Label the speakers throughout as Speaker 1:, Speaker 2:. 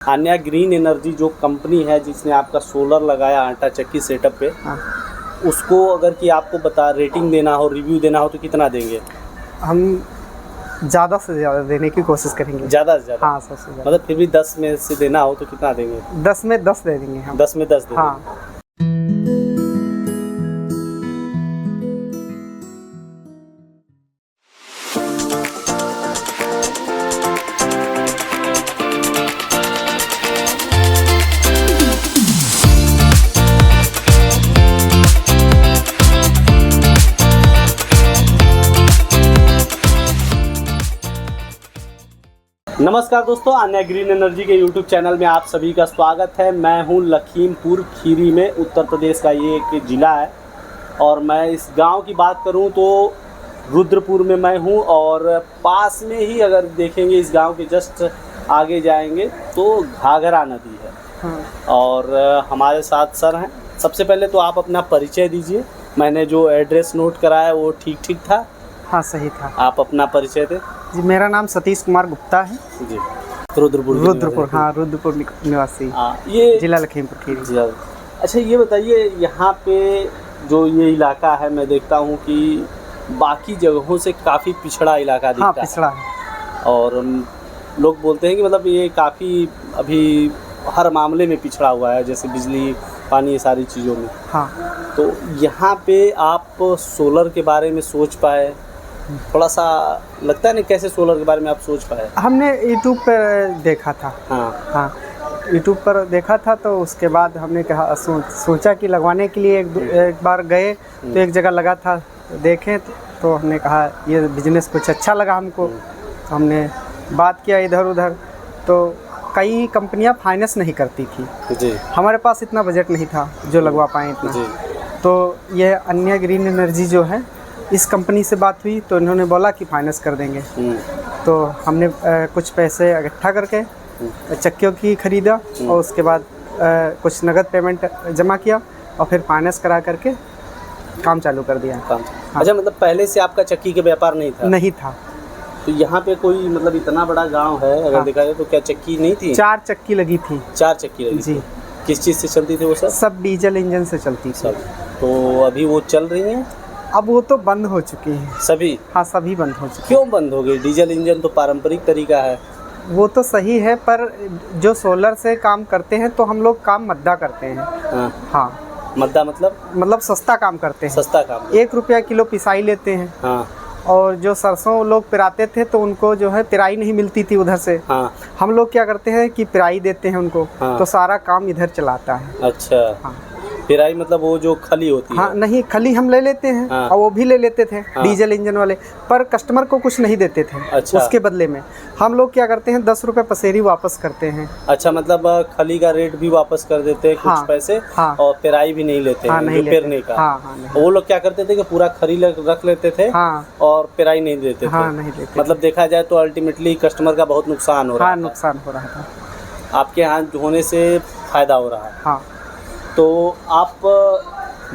Speaker 1: Anya green energy जो company है जिसने आपका सोलर लगाया आटा चक्की सेटअप पे, उसको अगर कि आपको रेटिंग देना हो, रिव्यू देना हो तो कितना देंगे?
Speaker 2: हम ज़्यादा से ज़्यादा देने की कोशिश करेंगे।
Speaker 1: ज़्यादा से ज़्यादा?
Speaker 2: हाँ, सबसे ज़्यादा।
Speaker 1: मतलब फिर भी 10 में से देना हो तो कितना देंगे?
Speaker 2: 10 में 10 दे देंगे हम।
Speaker 1: 10 में 10 दे
Speaker 2: हाँ।
Speaker 1: देंगे। नमस्कार दोस्तों, आन्या ग्रीन एनर्जी के यूट्यूब चैनल में आप सभी का स्वागत है। मैं हूं लखीमपुर खीरी में, उत्तर प्रदेश का ये एक ज़िला है और मैं इस गांव की बात करूं तो रुद्रपुर में मैं हूं और पास में ही अगर देखेंगे इस गांव के जस्ट आगे जाएंगे तो घाघरा नदी है।
Speaker 2: हाँ।
Speaker 1: और हमारे साथ सर हैं। सबसे पहले तो आप अपना परिचय दीजिए। मैंने जो एड्रेस नोट कराया वो ठीक था?
Speaker 2: हाँ, सही था।
Speaker 1: आप अपना परिचय दें।
Speaker 2: जी, मेरा नाम सतीश कुमार गुप्ता है
Speaker 1: जी, रुद्रपुर।
Speaker 2: हाँ, रुद्रपुर निवासी।
Speaker 1: हाँ, ये
Speaker 2: जिला लखीमपुर खीरी।
Speaker 1: अच्छा, ये बताइए यहाँ पे जो ये इलाका है, मैं देखता हूँ कि बाकी जगहों से काफ़ी पिछड़ा इलाका दिखता है।
Speaker 2: हाँ, पिछड़ा है।
Speaker 1: और लोग बोलते हैं कि मतलब ये काफ़ी अभी हर मामले में पिछड़ा हुआ है, जैसे बिजली, पानी, ये सारी चीज़ों में।
Speaker 2: हाँ।
Speaker 1: तो यहाँ पे आप सोलर के बारे में सोच पाए, थोड़ा सा लगता है नहीं कैसे सोलर के बारे में आप सोच पाए?
Speaker 2: हमने यूट्यूब पर देखा था।
Speaker 1: हाँ,
Speaker 2: यूट्यूब पर देखा था तो उसके बाद हमने कहा सोचा कि लगवाने के लिए एक बार गए तो एक जगह लगा था, देखें तो हमने कहा ये बिजनेस कुछ अच्छा लगा हमको। तो हमने बात किया इधर उधर, तो कई कंपनियां फाइनेंस नहीं करती थी जी। हमारे पास इतना बजट नहीं था जो लगवा पाएँ इतना जी। तो ये आन्या ग्रीन एनर्जी जो है, इस कंपनी से बात हुई तो इन्होंने बोला कि फाइनेंस कर देंगे। तो हमने कुछ पैसे इकट्ठा करके चक्कियों की ख़रीदा और उसके बाद कुछ नगद पेमेंट जमा किया और फिर फाइनेंस करा करके काम चालू कर दिया।
Speaker 1: हाँ। अच्छा, मतलब पहले से आपका चक्की का व्यापार नहीं था?
Speaker 2: नहीं था।
Speaker 1: तो यहाँ पे कोई मतलब इतना बड़ा गांव है, अगर
Speaker 2: हाँ।
Speaker 1: देखा जाए तो क्या चक्की नहीं थी?
Speaker 2: 4 चक्की लगी थी।
Speaker 1: 4 चक्की लगी
Speaker 2: जी।
Speaker 1: थी। किस चीज़ से चलती थी वो सब?
Speaker 2: सब डीजल इंजन से चलती थी।
Speaker 1: तो अभी वो चल रही हैं?
Speaker 2: अब वो तो बंद हो चुकी हैं
Speaker 1: सभी।
Speaker 2: हाँ, सभी बंद हो चुकी।
Speaker 1: क्यों बंद हो गई? डीजल इंजन तो पारंपरिक तरीका है।
Speaker 2: वो तो सही है, पर जो सोलर से काम करते हैं तो हम लोग काम मद्दा करते हैं। हाँ।
Speaker 1: मद्दा मतलब
Speaker 2: सस्ता काम करते हैं।
Speaker 1: सस्ता काम।
Speaker 2: 1 रुपया किलो पिसाई लेते हैं।
Speaker 1: हाँ।
Speaker 2: और जो सरसों लोग पिराते थे तो उनको जो है पिराई नहीं मिलती थी उधर से।
Speaker 1: हाँ।
Speaker 2: हम लोग क्या करते हैं कि पिराई देते हैं उनको। हाँ। तो सारा काम इधर चलाता है।
Speaker 1: अच्छा। हाँ। पिराई मतलब वो जो खली होती है?
Speaker 2: हाँ, नहीं, खली हम ले लेते हैं।
Speaker 1: हाँ।
Speaker 2: और वो भी ले लेते थे। हाँ। डीजल इंजन वाले, पर कस्टमर को कुछ नहीं देते थे।
Speaker 1: अच्छा।
Speaker 2: उसके बदले में हम लोग क्या करते हैं, 10 रुपये पसेरी वापस करते हैं।
Speaker 1: अच्छा, मतलब खली का रेट भी वापस कर देते हैं कुछ पैसे। हाँ। और पिराई भी नहीं लेते हैं, नहीं पेरने का।
Speaker 2: हाँ,
Speaker 1: वो लोग क्या करते थे कि पूरा खरी रख लेते थे। हाँ। और पिराई नहीं देते थे।
Speaker 2: हाँ, नहीं देते।
Speaker 1: मतलब देखा जाए तो अल्टीमेटली कस्टमर का बहुत नुकसान हो रहा है।
Speaker 2: हाँ, नुकसान हो रहा था।
Speaker 1: आपके यहाँ होने से फायदा हो रहा है।
Speaker 2: हाँ।
Speaker 1: तो आप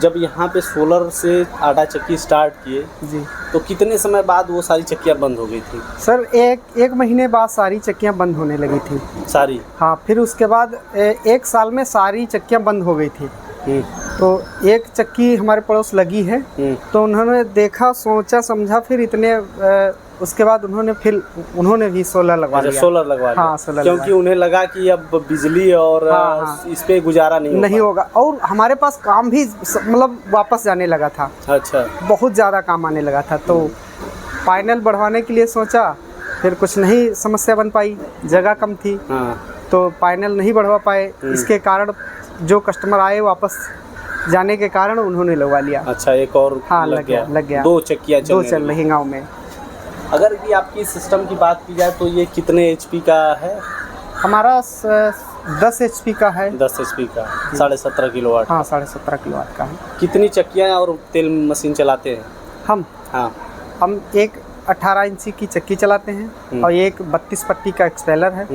Speaker 1: जब यहाँ पे सोलर से आटा चक्की स्टार्ट किए जी, तो कितने समय बाद वो सारी चक्कियाँ बंद हो गई थी? सर,
Speaker 2: एक महीने बाद सारी चक्कियाँ बंद होने लगी थी।
Speaker 1: सारी? हाँ।
Speaker 2: फिर उसके बाद 1 साल में सारी चक्कियाँ बंद हो गई थी। तो एक चक्की हमारे पड़ोस लगी है, तो उन्होंने देखा, सोचा समझा, फिर इतने उसके बाद उन्होंने भी सोलर लगवा लिया।
Speaker 1: सोलर लगवा लिया। हाँ, सोलर, क्योंकि उन्हें लगा कि अब बिजली और इस पे गुजारा नहीं
Speaker 2: होगा। और हमारे पास काम भी मतलब वापस जाने लगा था।
Speaker 1: अच्छा।
Speaker 2: बहुत ज़्यादा काम आने लगा था। तो पैनल बढ़वाने के लिए सोचा, फिर कुछ नहीं समस्या बन पाई, जगह कम थी। हाँ। तो पैनल नहीं बढ़वा पाए। इसके कारण जो कस्टमर आए वापस जाने के कारण उन्होंने लगवा लिया।
Speaker 1: अच्छा, एक और
Speaker 2: हाँ, लग गया।
Speaker 1: 2 चक्कियाँ
Speaker 2: चल रही गाँव में।
Speaker 1: अगर भी आपकी सिस्टम की बात की जाए तो ये कितने HP का है?
Speaker 2: हमारा 10 HP का है।
Speaker 1: 10 HP का, 17.5 किलोवाट।
Speaker 2: हाँ, 17.5 किलोवाट का है।
Speaker 1: कितनी चक्कियाँ और तेल मशीन चलाते हैं
Speaker 2: हम?
Speaker 1: हाँ,
Speaker 2: हम एक 18 इंची की चक्की चलाते हैं और एक 32 पट्टी का एक्सपेलर है,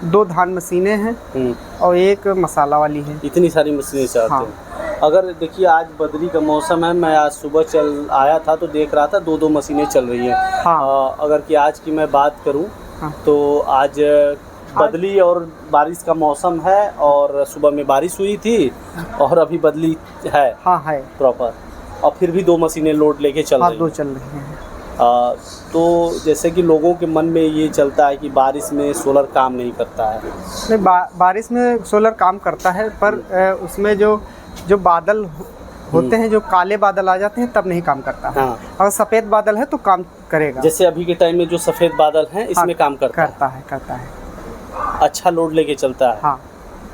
Speaker 2: 2 धान मशीनें हैं और एक मसाला वाली है।
Speaker 1: इतनी सारी मशीनें चलाते हैं। अगर देखिए, आज बदरी का मौसम है, मैं आज सुबह आया था तो देख रहा था 2 मशीनें चल रही हैं। हाँ। अगर कि आज की मैं बात करूं तो आज बदली और बारिश का मौसम है, और सुबह में बारिश हुई थी और अभी बदली है।
Speaker 2: हाँ है
Speaker 1: प्रॉपर। और फिर भी 2 मशीनें लोड लेके चल
Speaker 2: हाँ
Speaker 1: रही
Speaker 2: 2 चल रही हैं।
Speaker 1: तो जैसे कि लोगों के मन में ये चलता है कि बारिश में सोलर काम नहीं करता है।
Speaker 2: नहीं, बारिश में सोलर काम करता है, पर उसमें जो बादल होते हैं, जो काले बादल आ जाते हैं तब नहीं काम करता है।
Speaker 1: हाँ।
Speaker 2: अगर सफ़ेद बादल है तो काम करेगा।
Speaker 1: जैसे अभी के टाइम में जो सफ़ेद बादल हैं इसमें काम करता
Speaker 2: है।
Speaker 1: अच्छा लोड लेके चलता है।
Speaker 2: हाँ।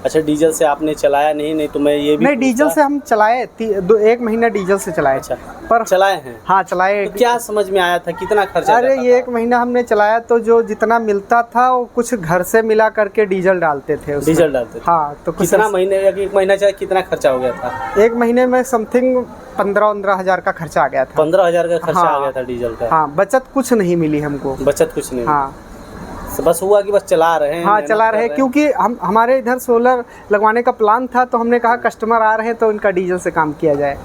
Speaker 1: अच्छा, डीजल से आपने चलाया नहीं तो मैं ये भी
Speaker 2: नहीं, डीजल से हम चलाए 1 महीना डीजल से चलाए।
Speaker 1: अच्छा,
Speaker 2: पर
Speaker 1: चलाए हैं।
Speaker 2: हाँ चलाए।
Speaker 1: तो क्या समझ में आया था, कितना खर्चा?
Speaker 2: अरे ये 1 महीना हमने चलाया तो जो जितना मिलता था वो कुछ घर से मिला करके डीजल डालते थे उसमें।
Speaker 1: डीजल डालते थे।
Speaker 2: हाँ, तो
Speaker 1: कितना महीने, 1 महीना चाहे कितना खर्चा हो गया था?
Speaker 2: 1 महीने में समथिंग 15-15 हज़ार का खर्चा आ गया था।
Speaker 1: 15,000 का खर्चा
Speaker 2: हाँ।
Speaker 1: आ गया था डीजल का।
Speaker 2: हाँ, बचत कुछ नहीं मिली हमको।
Speaker 1: बचत कुछ नहीं।
Speaker 2: हाँ,
Speaker 1: बस हुआ कि बस चला रहे हैं।
Speaker 2: हाँ चला रहे, क्योंकि हमारे इधर सोलर लगवाने का प्लान था, तो हमने कहा कस्टमर आ रहे हैं तो इनका डीजल से काम किया जाए।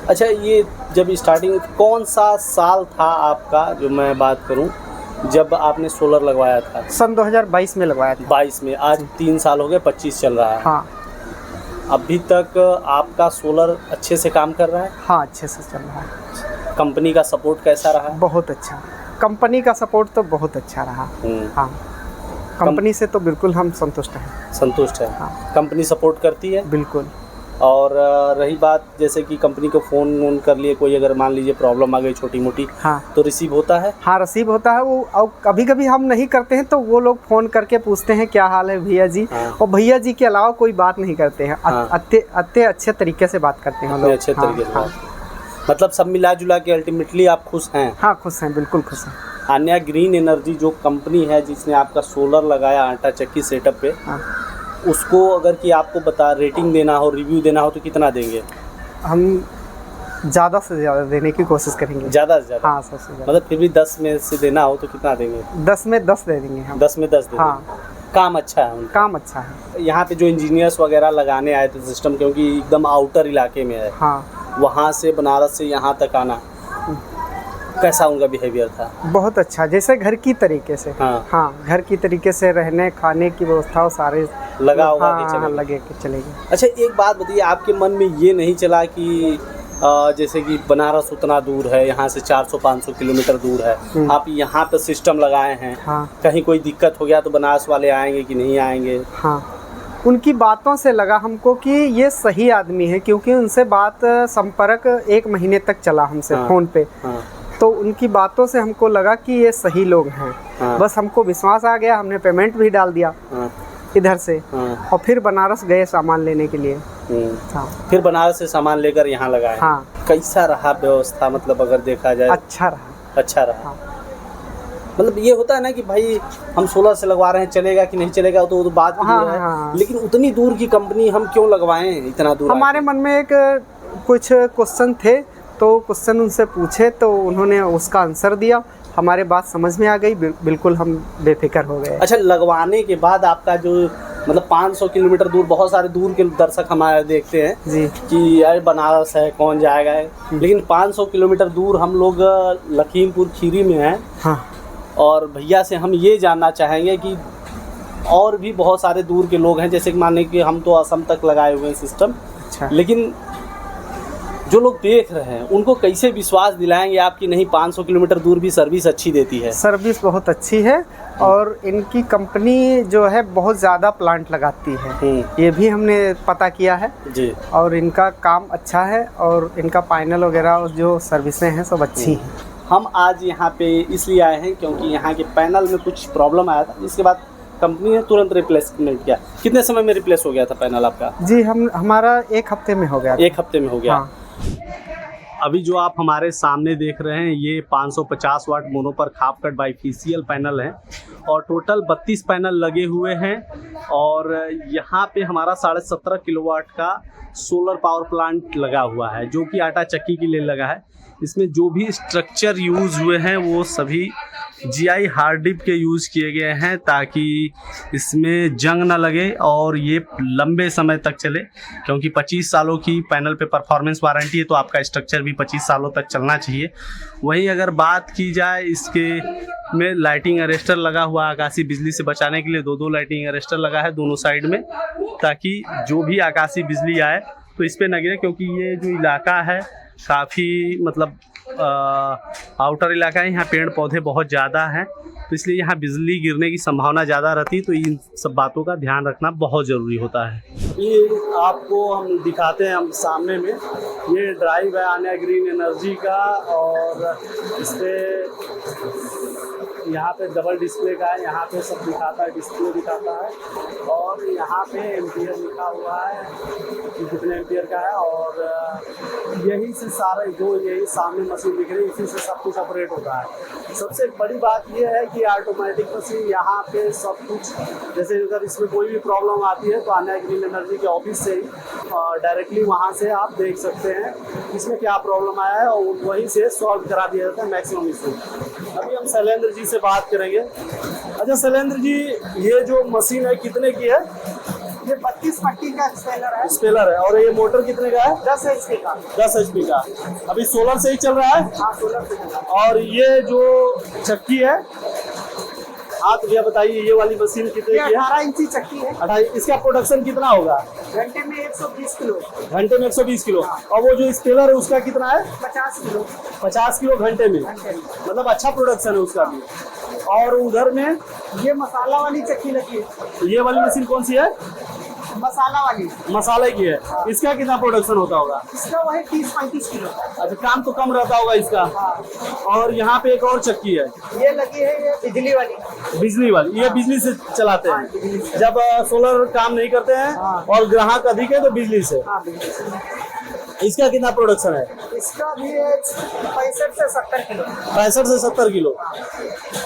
Speaker 1: अच्छा, ये जब स्टार्टिंग कौन सा साल था आपका, जो मैं बात करूं, जब आपने सोलर लगवाया था?
Speaker 2: सन 2022 में लगवाया था।
Speaker 1: 22 में। आज 3 साल हो गए, 25 चल रहा है।
Speaker 2: हाँ।
Speaker 1: अभी तक आपका सोलर अच्छे से काम कर रहा है?
Speaker 2: हाँ, अच्छे से चल रहा है।
Speaker 1: कंपनी का सपोर्ट कैसा रहा?
Speaker 2: बहुत अच्छा। कंपनी का सपोर्ट तो बहुत अच्छा रहा। हाँ, कंपनी से तो बिल्कुल हम संतुष्ट हैं।
Speaker 1: संतुष्ट है।
Speaker 2: हाँ।
Speaker 1: कंपनी सपोर्ट करती है?
Speaker 2: बिल्कुल।
Speaker 1: और रही बात, जैसे कि कंपनी को फ़ोन कर लिए, कोई अगर मान लीजिए प्रॉब्लम आ गई छोटी मोटी,
Speaker 2: हाँ,
Speaker 1: तो रिसीव होता है?
Speaker 2: हाँ रिसीव होता है वो। और कभी कभी हम नहीं करते हैं तो वो लोग फ़ोन करके पूछते हैं क्या हाल है भैया जी।
Speaker 1: हाँ।
Speaker 2: और भैया जी के अलावा कोई बात नहीं करते हैं।
Speaker 1: हाँ।
Speaker 2: अत्ते अच्छे तरीके से बात करते हैं लोग।
Speaker 1: अच्छे तरीके से
Speaker 2: हाँ।
Speaker 1: मतलब सब मिला जुला के अल्टीमेटली आप खुश हैं?
Speaker 2: हाँ खुश हैं, बिल्कुल खुश हैं।
Speaker 1: आन्या ग्रीन एनर्जी जो कंपनी है जिसने आपका सोलर लगाया आटा चक्की सेटअप पे,
Speaker 2: हाँ।
Speaker 1: उसको अगर कि आपको रेटिंग देना हो, रिव्यू देना हो, तो कितना देंगे?
Speaker 2: हम ज़्यादा से ज़्यादा देने की कोशिश करेंगे।
Speaker 1: ज़्यादा से ज़्यादा?
Speaker 2: हाँ, सबसे ज़्यादा।
Speaker 1: मतलब फिर भी 10 में से देना हो तो कितना देंगे?
Speaker 2: 10 में 10 दे देंगे हम।
Speaker 1: 10 में 10 दे
Speaker 2: हाँ।
Speaker 1: देंगे। काम अच्छा है उनका?
Speaker 2: काम अच्छा है।
Speaker 1: यहाँ पे जो इंजीनियर्स वगैरह लगाने आए थे सिस्टम, क्योंकि एकदम आउटर इलाके में है,
Speaker 2: हाँ,
Speaker 1: वहाँ से बनारस से यहाँ तक आना, कैसा उनका बिहेवियर था?
Speaker 2: बहुत अच्छा, जैसे घर की तरीके से।
Speaker 1: हाँ।
Speaker 2: हाँ, घर की तरीके से रहने खाने की व्यवस्था सारे
Speaker 1: लगा होगा कि
Speaker 2: हाँ,
Speaker 1: चलेगा?
Speaker 2: लगे कि चलेगी।
Speaker 1: अच्छा, एक बात बताइए, आपके मन में ये नहीं चला कि जैसे कि बनारस उतना दूर है, यहाँ से 400-500 किलोमीटर दूर है, आप यहाँ पे सिस्टम लगाए हैं,
Speaker 2: हाँ।
Speaker 1: कहीं कोई दिक्कत हो गया तो बनारस वाले आएंगे कि नहीं आएंगे?
Speaker 2: हाँ, उनकी बातों से लगा हमको कि ये सही आदमी है, क्योंकि उनसे बात संपर्क 1 महीने तक चला हमसे।
Speaker 1: हाँ।
Speaker 2: फ़ोन पे।
Speaker 1: हाँ।
Speaker 2: तो उनकी बातों से हमको लगा कि ये सही लोग हैं।
Speaker 1: हाँ।
Speaker 2: बस हमको विश्वास आ गया, हमने पेमेंट भी डाल दिया
Speaker 1: हाँ।
Speaker 2: इधर से।
Speaker 1: हाँ।
Speaker 2: और फिर बनारस गए सामान लेने के लिए। हाँ।
Speaker 1: फिर बनारस से सामान लेकर यहाँ लगाए।
Speaker 2: हाँ।
Speaker 1: कैसा रहा व्यवस्था, मतलब अगर देखा जाए?
Speaker 2: अच्छा रहा।
Speaker 1: अच्छा रहा।
Speaker 2: हाँ।
Speaker 1: मतलब ये होता है ना कि भाई हम सोलर से लगवा रहे हैं, चलेगा कि नहीं चलेगा तो बात की दूर है।
Speaker 2: हाँ।
Speaker 1: लेकिन उतनी दूर की कंपनी हम क्यों लगवाएं, इतना दूर?
Speaker 2: हमारे मन में एक कुछ क्वेश्चन थे, तो क्वेश्चन उनसे पूछे तो उन्होंने उसका आंसर दिया, हमारे बात समझ में आ गई, बिल्कुल हम बेफिक्र हो गए।
Speaker 1: अच्छा, लगवाने के बाद आपका जो मतलब 500 किलोमीटर दूर, बहुत सारे दूर के दर्शक हमारे देखते हैं
Speaker 2: जी
Speaker 1: कि यार बनारस है कौन जाएगा, लेकिन 500 किलोमीटर दूर हम लोग लखीमपुर खीरी में हैं।
Speaker 2: हाँ।
Speaker 1: और भैया से हम ये जानना चाहेंगे कि और भी बहुत सारे दूर के लोग हैं, जैसे कि मान लें कि हम तो असम तक लगाए हुए हैं सिस्टम।
Speaker 2: अच्छा।
Speaker 1: लेकिन जो लोग देख रहे हैं उनको कैसे विश्वास दिलाएंगे आप कि नहीं 500 किलोमीटर दूर भी सर्विस अच्छी देती है?
Speaker 2: सर्विस बहुत अच्छी है, और इनकी कंपनी जो है बहुत ज़्यादा प्लांट लगाती है, ये भी हमने पता किया है जी। और इनका काम अच्छा है, और इनका पैनल वगैरह जो सर्विसें हैं सब अच्छी हैं।
Speaker 1: हम आज यहाँ पे इसलिए आए हैं क्योंकि यहाँ के पैनल में कुछ प्रॉब्लम आया था, जिसके बाद कंपनी ने तुरंत रिप्लेसमेंट किया। कितने समय में रिप्लेस हो गया था पैनल आपका?
Speaker 2: जी, हमारा 1 हफ्ते में हो गया।
Speaker 1: 1 हफ्ते में हो गया।
Speaker 2: हाँ।
Speaker 1: अभी जो आप हमारे सामने देख रहे हैं ये 550 वाट मोनोपर खापकट बाइफेशियल पैनल है, और टोटल 32 पैनल लगे हुए हैं। और यहाँ पे हमारा 17.5 किलोवाट का सोलर पावर प्लांट लगा हुआ है, जो कि आटा चक्की के लिए लगा है। इसमें जो भी स्ट्रक्चर यूज़ हुए हैं वो सभी GI हार्ड डिप के यूज़ किए गए हैं ताकि इसमें जंग ना लगे और ये लंबे समय तक चले, क्योंकि 25 सालों की पैनल पे परफॉर्मेंस वारंटी है, तो आपका स्ट्रक्चर भी 25 सालों तक चलना चाहिए। वहीं अगर बात की जाए इसके में लाइटिंग अरेस्टर लगा हुआ, आकाशीय बिजली से बचाने के लिए दो लाइटिंग अरेस्टर लगा है दोनों साइड में, ताकि जो भी आकाशीय बिजली आए तो इस पर न गिरे, क्योंकि ये जो इलाका है काफ़ी मतलब आउटर इलाका है, यहाँ पेड़ पौधे बहुत ज़्यादा हैं, तो इसलिए यहाँ बिजली गिरने की संभावना ज़्यादा रहती है, तो इन सब बातों का ध्यान रखना बहुत ज़रूरी होता है। ये आपको हम दिखाते हैं, हम सामने में ये ड्राइव है आन्या ग्रीन एनर्जी का, और इस पर यहाँ पे डबल डिस्प्ले का है, यहाँ पे सब दिखाता है, डिस्प्ले दिखाता है, और यहाँ पे एम्पियर लिखा हुआ है कि कितने एम्पियर का है, और यही से सारे जो यही सामने मशीन दिख रही है इसी से सब कुछ ऑपरेट होता है। सबसे बड़ी बात यह है कि ऑटोमेटिक मशीन यहाँ पे सब कुछ, जैसे अगर इसमें कोई भी प्रॉब्लम आती है तो आन्या ग्रीन एनर्जी के ऑफिस से ही डायरेक्टली वहाँ से आप देख सकते हैं इसमें क्या प्रॉब्लम आया है, और वहीं से सॉल्व करा दिया जाता है मैक्सिमम इशू। अभी हम शैलेंद्र जी से बात करेंगे। अच्छा शैलेंद्र जी, ये जो मशीन है कितने की है?
Speaker 2: ये 32 पट्टी का
Speaker 1: स्पेलर है, और ये मोटर कितने का है?
Speaker 2: 10 HP का।
Speaker 1: 10 HP का। अभी सोलर से ही चल रहा है?
Speaker 2: हाँ, सोलर से चल रहा है।
Speaker 1: और ये जो चक्की है, हाँ तो भैया बताइए ये वाली मशीन कितने की है?
Speaker 2: 18 इंची चक्की है।
Speaker 1: 28। इसका प्रोडक्शन कितना होगा?
Speaker 2: घंटे में 120 किलो।
Speaker 1: घंटे में 120 किलो। और वो जो स्पेलर है उसका कितना है?
Speaker 2: 50 किलो।
Speaker 1: 50 किलो घंटे में, मतलब अच्छा प्रोडक्शन है उसका भी। और उधर में
Speaker 2: ये मसाला वाली चक्की लगी है।
Speaker 1: ये वाली मशीन कौन सी है?
Speaker 2: मसाला वाली,
Speaker 1: मसाले की है। इसका कितना प्रोडक्शन होता होगा?
Speaker 2: इसका वही 30-35 किलो।
Speaker 1: अच्छा, काम तो कम रहता होगा इसका। और यहाँ पे एक और चक्की है,
Speaker 2: ये लगी है, ये बिजली वाली।
Speaker 1: बिजली वाली, ये बिजली से चलाते हैं जब सोलर काम नहीं करते हैं और ग्राहक अधिक है तो बिजली से। इसका कितना प्रोडक्शन है?
Speaker 2: इसका भी 65 से 70 किलो।
Speaker 1: 65 से 70 किलो।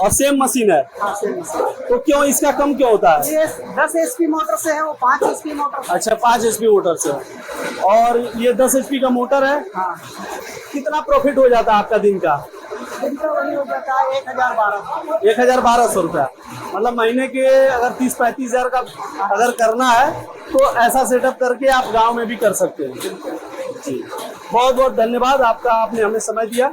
Speaker 1: और सेम मशीन है?
Speaker 2: हाँ, सेम मशीन।
Speaker 1: तो क्यों इसका कम क्यों होता है?
Speaker 2: ये 10 HP मोटर से है, वो 5 HP मोटर से।
Speaker 1: अच्छा, 5 HP मोटर से। और ये 10 HP का मोटर है।
Speaker 2: हाँ।
Speaker 1: कितना प्रॉफिट हो जाता है आपका दिन का?
Speaker 2: दिन का वही हो जाता है 1,1200।
Speaker 1: 1,1200 रुपया। मतलब महीने के अगर 30-35 हज़ार का अगर करना है तो ऐसा सेटअप करके आप गांव में भी कर सकते हैं। जी, बहुत बहुत धन्यवाद आपका, आपने हमें समय दिया।